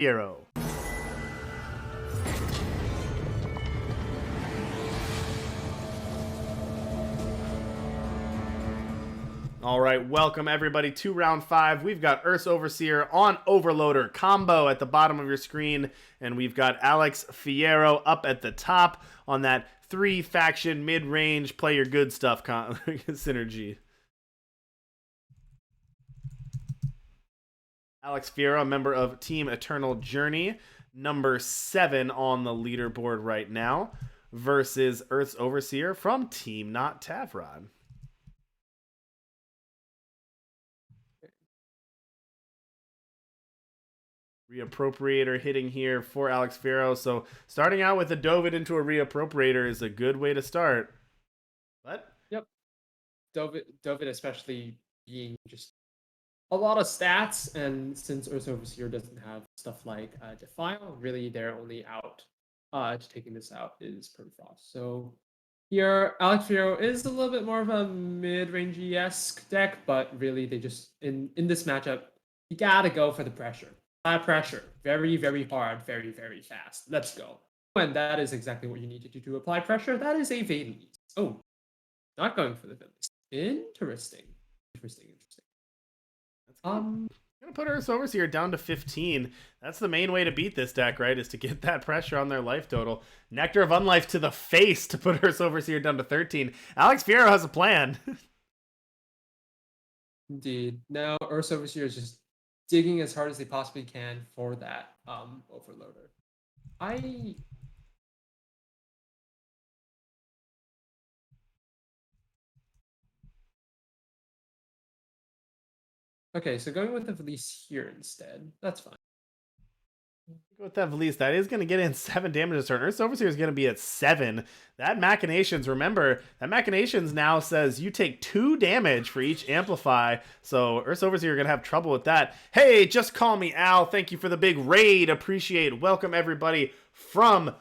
AlexFiero. All right, welcome everybody to round 5. We've got EarthsOverseer on Overloader combo at the bottom of your screen, and we've got AlexFiero up at the top on that 3-faction mid-range play your good stuff synergy. AlexFiero, a member of Team Eternal Journey, number 7 on the leaderboard right now, versus EarthsOverseer from Team Not Tavrod. Reappropriator hitting here for AlexFiero. So starting out with a Dovid into a reappropriator is a good way to start. What? Yep. Dovid especially being just a lot of stats, and since EarthsOverseer doesn't have stuff like Defile, really their only out to taking this out is Permafrost. So here, AlexFiero is a little bit more of a mid-rangey-esque deck, but really they just, in this matchup, you gotta go for the pressure. Pressure. Very, very hard, very, very fast. Let's go. And that is exactly what you need to do to apply pressure. That is a Vayne. Oh, not going for the Vayne. Interesting. Interesting. I'm gonna put EarthsOverseer down to 15. That's the main way to beat this deck, right? Is to get that pressure on their life total. Nectar of Unlife to the face to put EarthsOverseer down to 13. AlexFiero has a plan. Indeed. Now EarthsOverseer is just digging as hard as they possibly can for that overloader. Okay, so going with the Valise here instead. That's fine. Go with that Valise. That is going to get in 7 damage this turn. EarthsOverseer is going to be at 7. That Machinations, remember, that Machinations now says you take 2 damage for each Amplify. So EarthsOverseer are going to have trouble with that. Hey, just call me Al. Thank you for the big raid. Appreciate it. Welcome everybody from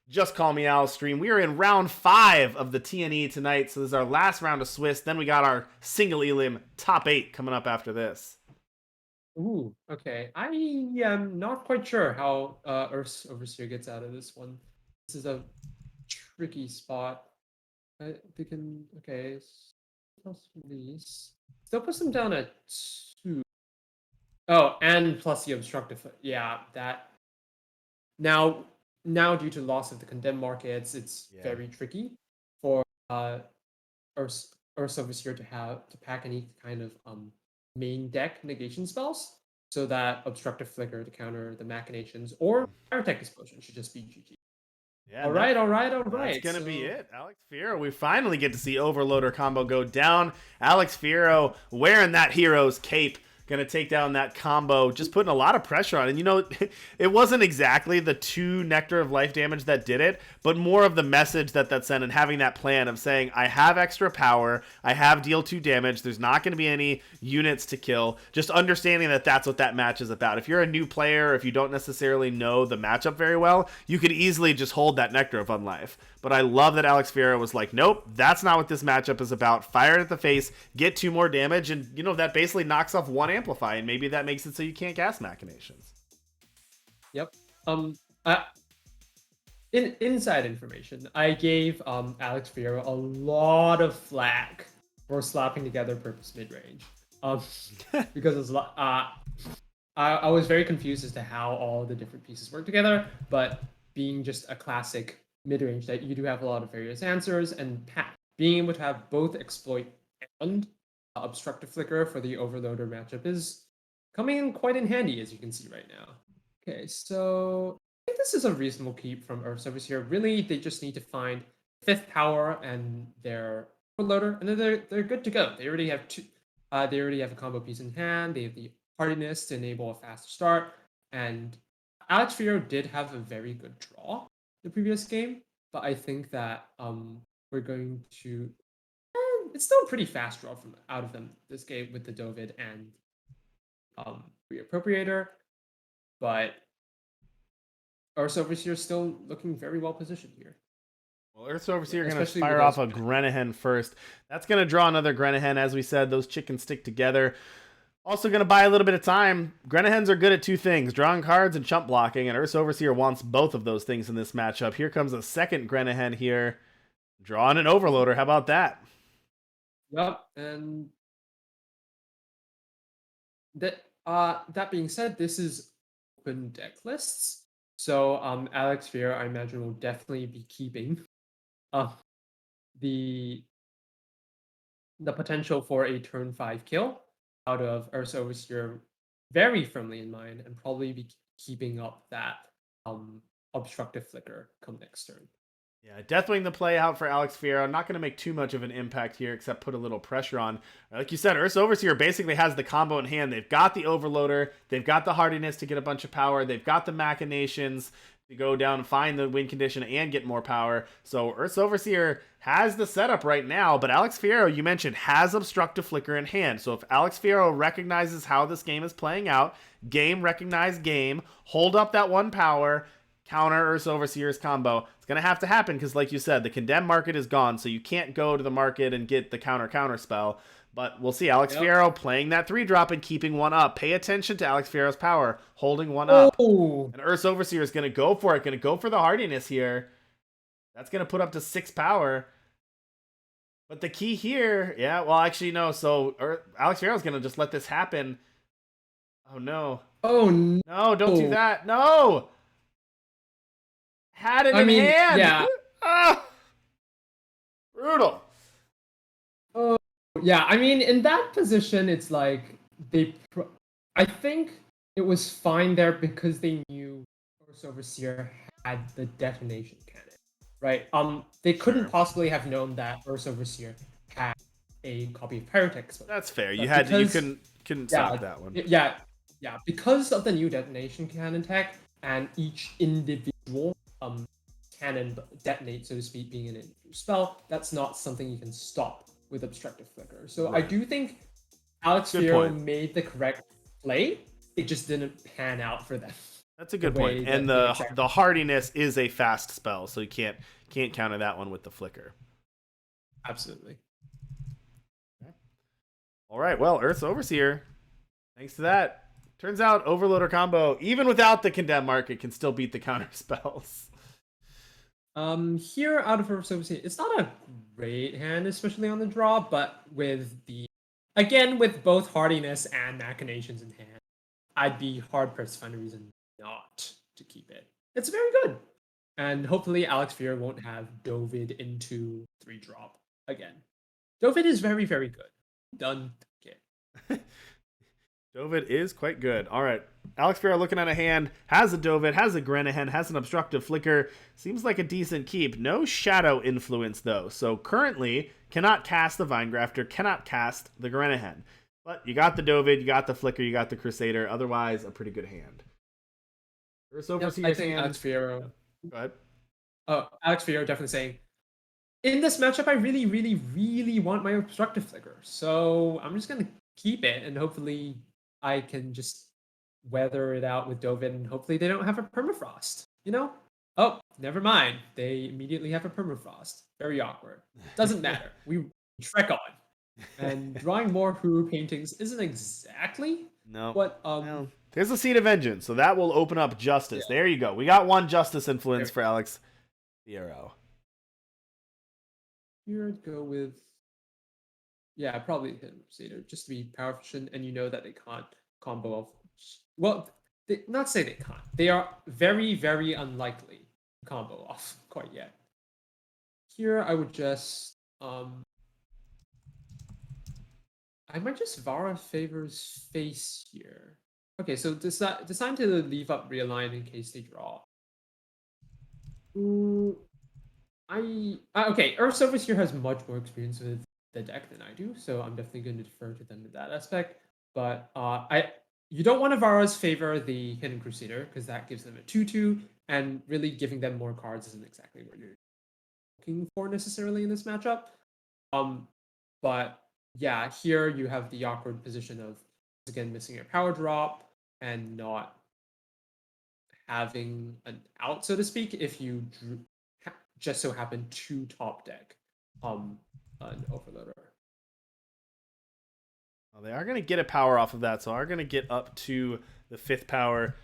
Just Call Me Al stream. We are in round 5 of the TNE tonight. So this is our last round of Swiss. Then we got our single elim top 8 coming up after this. Ooh, okay. I am not quite sure how EarthsOverseer gets out of this one. This is a tricky spot. They can, okay, plus these. Still puts them down at 2. Oh, and plus the obstructive. Yeah, that. Now due to loss of the condemned markets, it's very tricky for EarthsOverseer to pack any kind of main deck negation spells, so that obstructive flicker to counter the Machinations or fire tech explosion should just be GG. Yeah, all right. That's gonna be it. AlexFiero, we finally get to see Overloader combo go down. AlexFiero wearing that hero's cape, gonna take down that combo, just putting a lot of pressure on. And you know, it wasn't exactly the 2 Nectar of Life damage that did it, but more of the message that sent, and having that plan of saying, I have extra power, I have deal 2 damage, there's not going to be any units to kill. Just understanding that that's what that match is about. If you're a new player, if you don't necessarily know the matchup very well, you could easily just hold that Nectar of Unlife. But I love that AlexFiero was like, nope, that's not what this matchup is about. Fire it at the face, get 2 more damage, and you know, that basically knocks off 1 Amplify, and maybe that makes it so you can't cast Machinations. Yep. Inside information, I gave AlexFiero a lot of flack for slapping together Purpose mid-range. Because it's I was very confused as to how all the different pieces work together, but being just a classic mid-range that you do have a lot of various answers, and being able to have both exploit and obstructive flicker for the overloader matchup is coming in quite in handy, as you can see right now. Okay, so I think this is a reasonable keep from EarthsOverseer. Really, they just need to find 5th power and their overloader, and then they're good to go. They already have 2. They already have a combo piece in hand. They have the hardiness to enable a faster start, and AlexFiero did have a very good draw the previous game, but I think that we're going to. It's still a pretty fast draw from out of them this game with the Dovid and Reappropriator, but EarthsOverseer is still looking very well positioned here. Well, EarthsOverseer are going to fire off a Grenahen first. That's going to draw another Grenahen. As we said, those chickens stick together. Also going to buy a little bit of time. Grenahens are good at two things, drawing cards and chump blocking, and EarthsOverseer wants both of those things in this matchup. Here comes a second Grenahen here, drawing an Overloader. How about that? Yep, and that being said, this is open deck lists. So AlexFiero, I imagine, will definitely be keeping uh, the potential for a turn 5 kill out of EarthsOverseer very firmly in mind, and probably be keeping up that obstructive flicker come next turn. Yeah, Deathwing the play out for AlexFiero. Not going to make too much of an impact here, except put a little pressure on. Like you said, EarthsOverseer basically has the combo in hand. They've got the Overloader. They've got the hardiness to get a bunch of power. They've got the machinations to go down and find the win condition and get more power. So EarthsOverseer has the setup right now, but AlexFiero, you mentioned, has Obstructive Flicker in hand. So if AlexFiero recognizes how this game is playing out, game recognize game, hold up that one power, counter EarthsOverseer's combo. It's going to have to happen because, like you said, the condemned market is gone, so you can't go to the market and get the counter spell. But we'll see AlexFiero playing that 3-drop and keeping one up. Pay attention to AlexFiero's power, holding one up. And EarthsOverseer is going to go for it, going to go for the hardiness here. That's going to put up to 6 power. But the key here, yeah, well, actually, no. So AlexFiero is going to just let this happen. Oh, no. Oh, no. No, don't do that. No! Had it in hand. Yeah. Brutal. Oh, yeah. I mean, in that position, it's like I think it was fine there because they knew EarthsOverseer had the detonation cannon, right? They couldn't possibly have known that EarthsOverseer had a copy of Pyrotech. That's fair. You couldn't stop that one. Yeah, because of the new detonation cannon tech and each individual cannon detonate, so to speak, being an individual spell, that's not something you can stop with Obstructive Flicker. So I do think AlexFiero made the correct play. It just didn't pan out for them. That's a good point. And the hardiness is a fast spell, so you can't counter that one with the flicker. Absolutely. All right, well, EarthsOverseer, thanks to that, turns out Overloader combo, even without the condemned market, can still beat the counter spells. Here out of EarthsOverseer, it's not a great hand, especially on the draw, but with both hardiness and machinations in hand, I'd be hard pressed to find a reason not to keep it. It's very good. And hopefully AlexFiero won't have Dovid into 3-drop again. Dovid is very, very good. Done. Okay. Dovid is quite good. All right. AlexFiero looking at a hand, has a Dovid, has a Grenahen, has an Obstructive Flicker. Seems like a decent keep. No Shadow influence, though. So currently, cannot cast the Vinegrafter, cannot cast the Grenahen. But you got the Dovid, you got the Flicker, you got the Crusader. Otherwise, a pretty good hand. I think AlexFiero. Go ahead. AlexFiero definitely saying, in this matchup, I really, really, really want my Obstructive Flicker. So I'm just going to keep it, and hopefully I can just weather it out with Dovid, and hopefully they don't have a permafrost, you know? Oh, never mind. They immediately have a permafrost. Very awkward. Doesn't matter. We trek on. And drawing more Huru paintings isn't exactly what... No. There's a Seed of Vengeance, so that will open up Justice. Yeah. There you go. We got one Justice influence for AlexFiero. Here I'd go with... Yeah, probably hit Crusader, just to be power efficient, and you know that they can't combo off. Well, not say they can't. They are very, very unlikely to combo off quite yet. Here I would just I might just Vara Favor's face here. Okay, so decide to leave up realign in case they draw. Okay, EarthsOverseer has much more experience with the deck than I do, so I'm definitely going to defer to them in that aspect. But you don't want to Vara's favor the Hidden Crusader, because that gives them a 2/2, and really giving them more cards isn't exactly what you're looking for necessarily in this matchup. But yeah, here you have the awkward position of, again, missing a power drop and not having an out, so to speak, if you just so happen to top deck an Overloader. Well, they are going to get a power off of that, so are going to get up to the 5th power.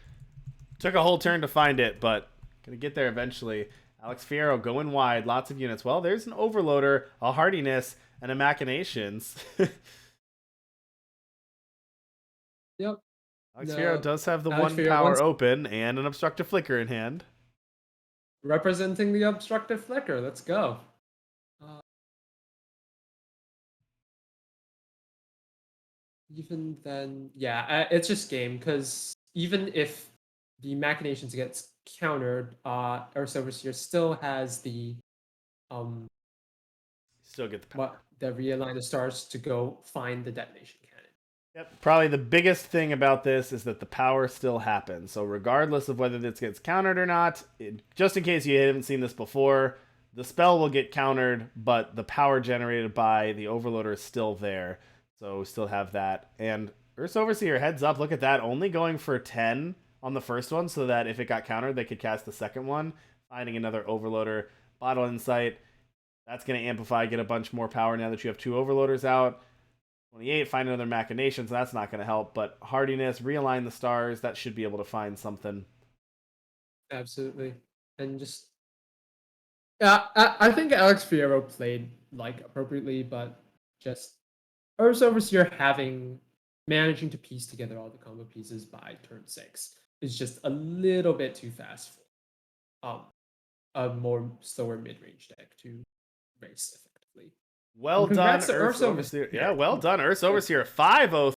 Took a whole turn to find it, but going to get there eventually. AlexFiero going wide, lots of units. Well, there's an Overloader, a Hardiness, and a Machinations. Yep. AlexFiero does have the Alex 1 Fiero power once open and an Obstructive Flicker in hand. representing the obstructive flicker. Let's go. Even then, yeah, it's just game because even if the machinations gets countered, Earth's Overseer still has the um Still get the power. the realign the stars to go find the detonation cannon. Yep. Probably the biggest thing about this is that the power still happens. So regardless of whether this gets countered or not, just in case you haven't seen this before, the spell will get countered, but the power generated by the Overloader is still there. So we still have that. And Earth's Overseer, heads up, look at that. Only going for 10 on the first one so that if it got countered, they could cast the second one. Finding another Overloader. Bottle Insight. That's going to amplify, get a bunch more power now that you have 2 Overloaders out. 28, find another Machination, so that's not going to help. But Hardiness, realign the stars, that should be able to find something. Absolutely. And just yeah, I think AlexFiero played like appropriately, but just Earth's Overseer managing to piece together all the combo pieces by turn 6 is just a little bit too fast for a more slower mid-range deck to race effectively. Well done, Congrats to Earth's Earth's Overseer. Yeah, well done, Earth's Overseer. 5-0